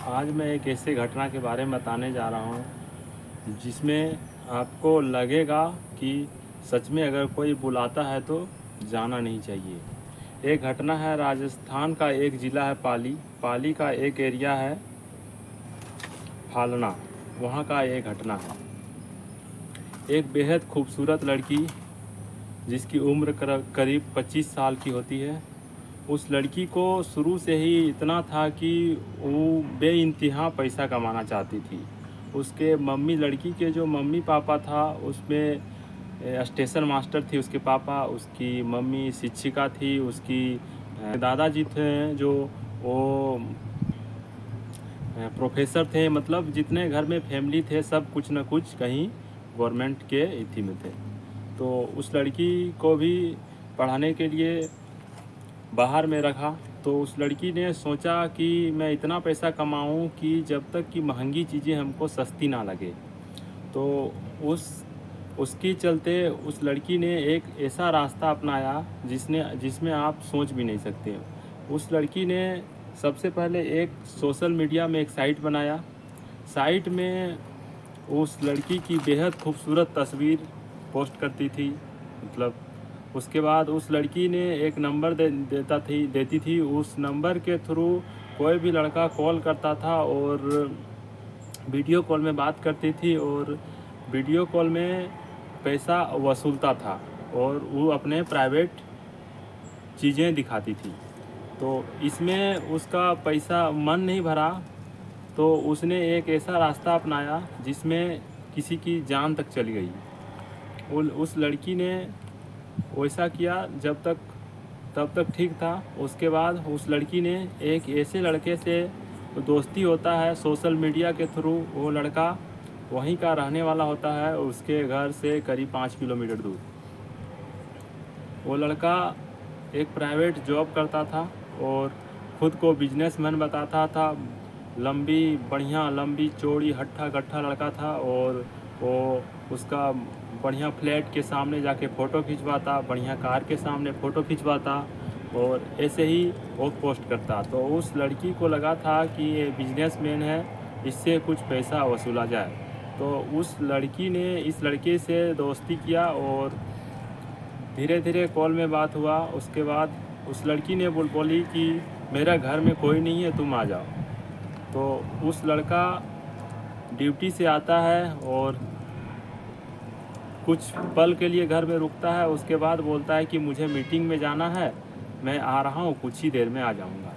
आज मैं एक ऐसे घटना के बारे में बताने जा रहा हूँ जिसमें आपको लगेगा कि सच में अगर कोई बुलाता है तो जाना नहीं चाहिए। एक घटना है, राजस्थान का एक ज़िला है पाली। पाली का एक एरिया है फालना, वहाँ का एक घटना है। एक बेहद खूबसूरत लड़की जिसकी उम्र करीब 25 साल की होती है। उस लड़की को शुरू से ही इतना था कि वो बेइंतहा पैसा कमाना चाहती थी। उसके मम्मी, लड़की के जो मम्मी पापा था उसमें स्टेशन मास्टर थी उसके पापा, उसकी मम्मी शिक्षिका थी, उसकी दादाजी थे जो वो प्रोफेसर थे। मतलब जितने घर में फैमिली थे सब कुछ न कुछ कहीं गवर्नमेंट के इथी में थे। तो उस लड़की को भी पढ़ाने के लिए बाहर में रखा। तो उस लड़की ने सोचा कि मैं इतना पैसा कमाऊं कि जब तक कि महंगी चीज़ें हमको सस्ती ना लगे। तो उस उसकी चलते उस लड़की ने एक ऐसा रास्ता अपनाया जिसमें आप सोच भी नहीं सकते। उस लड़की ने सबसे पहले एक सोशल मीडिया में एक साइट बनाया। साइट में उस लड़की की बेहद खूबसूरत तस्वीर पोस्ट करती थी। मतलब उसके बाद उस लड़की ने एक नंबर देती थी। उस नंबर के थ्रू कोई भी लड़का कॉल करता था और वीडियो कॉल में बात करती थी और वीडियो कॉल में पैसा वसूलता था और वो अपने प्राइवेट चीज़ें दिखाती थी। तो इसमें उसका पैसा मन नहीं भरा, तो उसने एक ऐसा रास्ता अपनाया जिसमें किसी की जान तक चली गई। उस लड़की ने वैसा किया तब तक ठीक था। उसके बाद उस लड़की ने एक ऐसे लड़के से दोस्ती होता है सोशल मीडिया के थ्रू। वो लड़का वहीं का रहने वाला होता है, उसके घर से करीब 5 किलोमीटर दूर। वो लड़का एक प्राइवेट जॉब करता था और ख़ुद को बिजनेसमैन बताता था। बढ़िया लंबी चौड़ी हट्ठा कट्ठा लड़का था और वो उसका बढ़िया फ्लैट के सामने जाके फ़ोटो खिंचवाता, बढ़िया कार के सामने फ़ोटो खिंचवाता और ऐसे ही वो पोस्ट करता। तो उस लड़की को लगा था कि ये बिजनेसमैन है, इससे कुछ पैसा वसूला जाए। तो उस लड़की ने इस लड़के से दोस्ती किया और धीरे धीरे कॉल में बात हुआ। उसके बाद उस लड़की ने बोली कि मेरा घर में कोई नहीं है, तुम आ जाओ। तो उस लड़का ड्यूटी से आता है और कुछ पल के लिए घर में रुकता है। उसके बाद बोलता है कि मुझे मीटिंग में जाना है, मैं आ रहा हूँ, कुछ ही देर में आ जाऊँगा।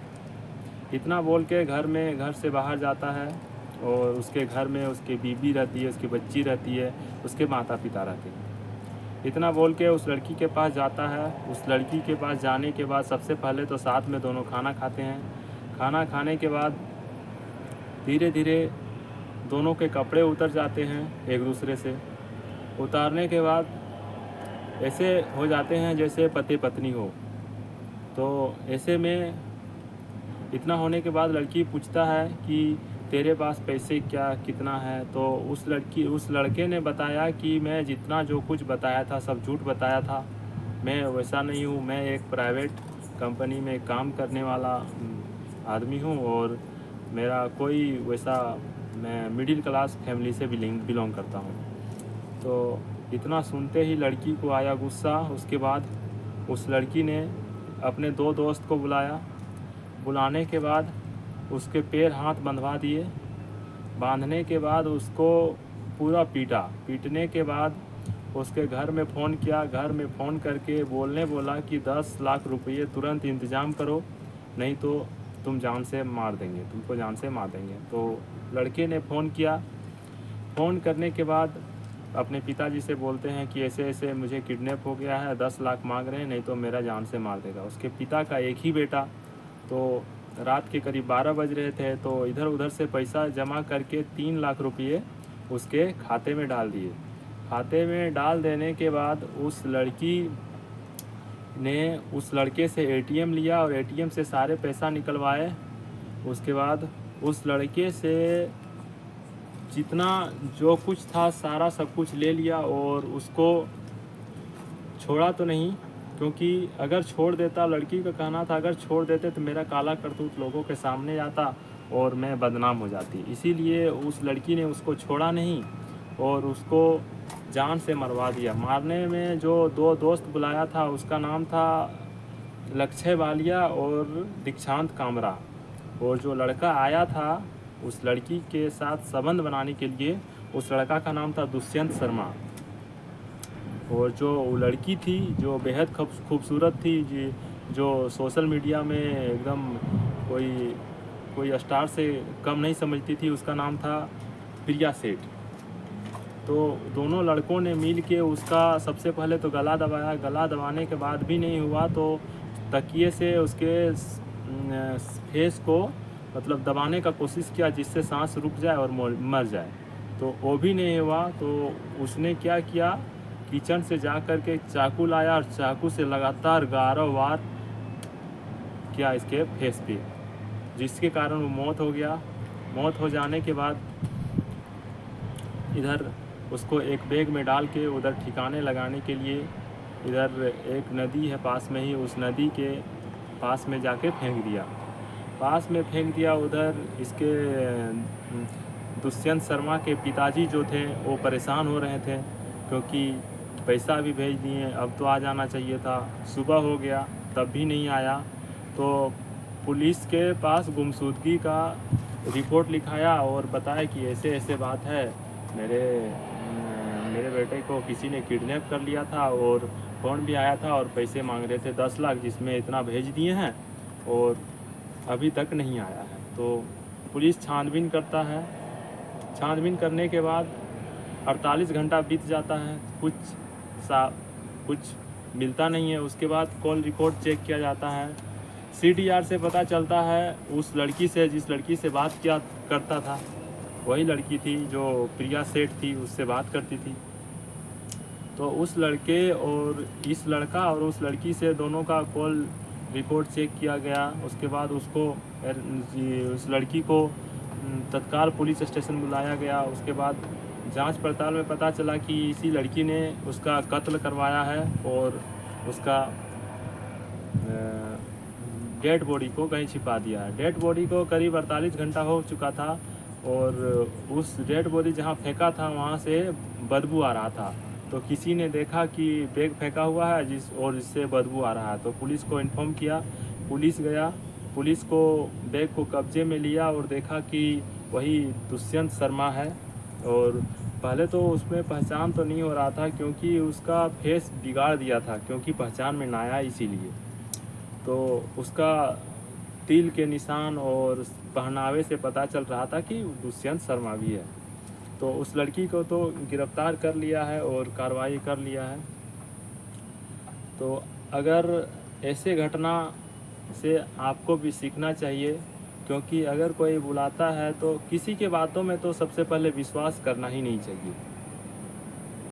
इतना बोल के घर से बाहर जाता है और उसके घर में उसकी बीवी रहती है, उसकी बच्ची रहती है, उसके माता पिता रहते हैं। इतना बोल के उस लड़की के पास जाता है। उस लड़की के पास जाने के बाद सबसे पहले तो साथ में दोनों खाना खाते हैं। खाना खाने के बाद धीरे धीरे दोनों के कपड़े उतर जाते हैं एक दूसरे से। उतारने के बाद ऐसे हो जाते हैं जैसे पति पत्नी हो। तो ऐसे में इतना होने के बाद लड़की पूछता है कि तेरे पास पैसे क्या कितना है। तो उस लड़के ने बताया कि मैं जितना जो कुछ बताया था सब झूठ बताया था, मैं वैसा नहीं हूँ, मैं एक प्राइवेट कंपनी में काम करने वाला आदमी हूँ और मेरा कोई वैसा, मैं मिडिल क्लास फैमिली से बिलोंग करता हूँ। तो इतना सुनते ही लड़की को आया गुस्सा। उसके बाद उस लड़की ने अपने दो दोस्त को बुलाया। बुलाने के बाद उसके पैर हाथ बंधवा दिए। बांधने के बाद उसको पूरा पीटा। पीटने के बाद उसके घर में फ़ोन किया। घर में फ़ोन करके बोला कि 10 लाख रुपये तुरंत इंतज़ाम करो, नहीं तो तुमको जान से मार देंगे। तो लड़के ने फ़ोन किया। फ़ोन करने के बाद अपने पिताजी से बोलते हैं कि ऐसे ऐसे मुझे किडनैप हो गया है, 10 लाख मांग रहे हैं, नहीं तो मेरा जान से मार देगा। उसके पिता का एक ही बेटा। तो रात के करीब 12 बज रहे थे, तो इधर उधर से पैसा जमा करके 3 लाख रुपये उसके खाते में डाल दिए। खाते में डाल देने के बाद उस लड़की ने उस लड़के से एटीएम लिया और एटीएम से सारे पैसा निकलवाए। उसके बाद उस लड़के से जितना जो कुछ था सारा सब कुछ ले लिया और उसको छोड़ा तो नहीं, क्योंकि अगर छोड़ देता, लड़की का कहना था अगर छोड़ देते तो मेरा काला करतूत लोगों के सामने आता और मैं बदनाम हो जाती। इसीलिए उस लड़की ने उसको छोड़ा नहीं और उसको जान से मरवा दिया। मारने में जो 2 दोस्त बुलाया था उसका नाम था लक्ष्य वालिया और दीक्षांत कामरा, और जो लड़का आया था उस लड़की के साथ संबंध बनाने के लिए, उस लड़का का नाम था दुष्यंत शर्मा। और जो वो लड़की थी जो बेहद खूबसूरत थी, जो सोशल मीडिया में एकदम कोई कोई स्टार से कम नहीं समझती थी, उसका नाम था प्रिया सेठ। तो दोनों लड़कों ने मिल के उसका सबसे पहले तो गला दबाया। गला दबाने के बाद भी नहीं हुआ तो तकिए से उसके फेस को मतलब दबाने का कोशिश किया जिससे सांस रुक जाए और मर जाए। तो वो भी नहीं हुआ तो उसने क्या किया, किचन से जा कर के चाकू लाया और चाकू से लगातार 11 वार किया इसके फेस पे, जिसके कारण वो मौत हो गया। मौत हो जाने के बाद इधर उसको एक बैग में डाल के उधर ठिकाने लगाने के लिए इधर एक नदी है पास में ही, उस नदी के पास में जाके फेंक दिया। पास में फेंक दिया। उधर इसके दुष्यंत शर्मा के पिताजी जो थे वो परेशान हो रहे थे क्योंकि पैसा भी भेज दिए, अब तो आ जाना चाहिए था। सुबह हो गया तब भी नहीं आया। तो पुलिस के पास गुमशुदगी का रिपोर्ट लिखाया और बताया कि ऐसे ऐसे बात है, मेरे बेटे को किसी ने किडनैप कर लिया था और फ़ोन भी आया था और पैसे मांग रहे थे 10 लाख, जिसमें इतना भेज दिए हैं और अभी तक नहीं आया है। तो पुलिस छानबीन करता है। छानबीन करने के बाद 48 घंटा बीत जाता है, कुछ मिलता नहीं है। उसके बाद कॉल रिकॉर्ड चेक किया जाता है। CDR से पता चलता है उस लड़की से, जिस लड़की से बात किया करता था वही लड़की थी जो प्रिया सेठ थी, उससे बात करती थी। तो उस लड़के और इस लड़का और उस लड़की से दोनों का कॉल रिकॉर्ड चेक किया गया। उसके बाद उस लड़की को तत्काल पुलिस स्टेशन बुलाया गया। उसके बाद जांच पड़ताल में पता चला कि इसी लड़की ने उसका कत्ल करवाया है और उसका डेड बॉडी को कहीं छिपा दिया है। डेड बॉडी को करीब 48 घंटा हो चुका था और उस डेड बॉडी जहाँ फेंका था वहाँ से बदबू आ रहा था। तो किसी ने देखा कि बैग फेंका हुआ है जिससे बदबू आ रहा है, तो पुलिस को इन्फॉर्म किया। पुलिस गया, पुलिस को बैग को कब्जे में लिया और देखा कि वही दुष्यंत शर्मा है। और पहले तो उसमें पहचान तो नहीं हो रहा था क्योंकि उसका फेस बिगाड़ दिया था, क्योंकि पहचान में ना आया इसीलिए। तो उसका तिल के निशान और पहनावे से पता चल रहा था कि दुष्यंत शर्मा भी है। तो उस लड़की को तो गिरफ्तार कर लिया है और कार्रवाई कर लिया है। तो अगर ऐसे घटना से आपको भी सीखना चाहिए, क्योंकि अगर कोई बुलाता है तो किसी के बातों में तो सबसे पहले विश्वास करना ही नहीं चाहिए।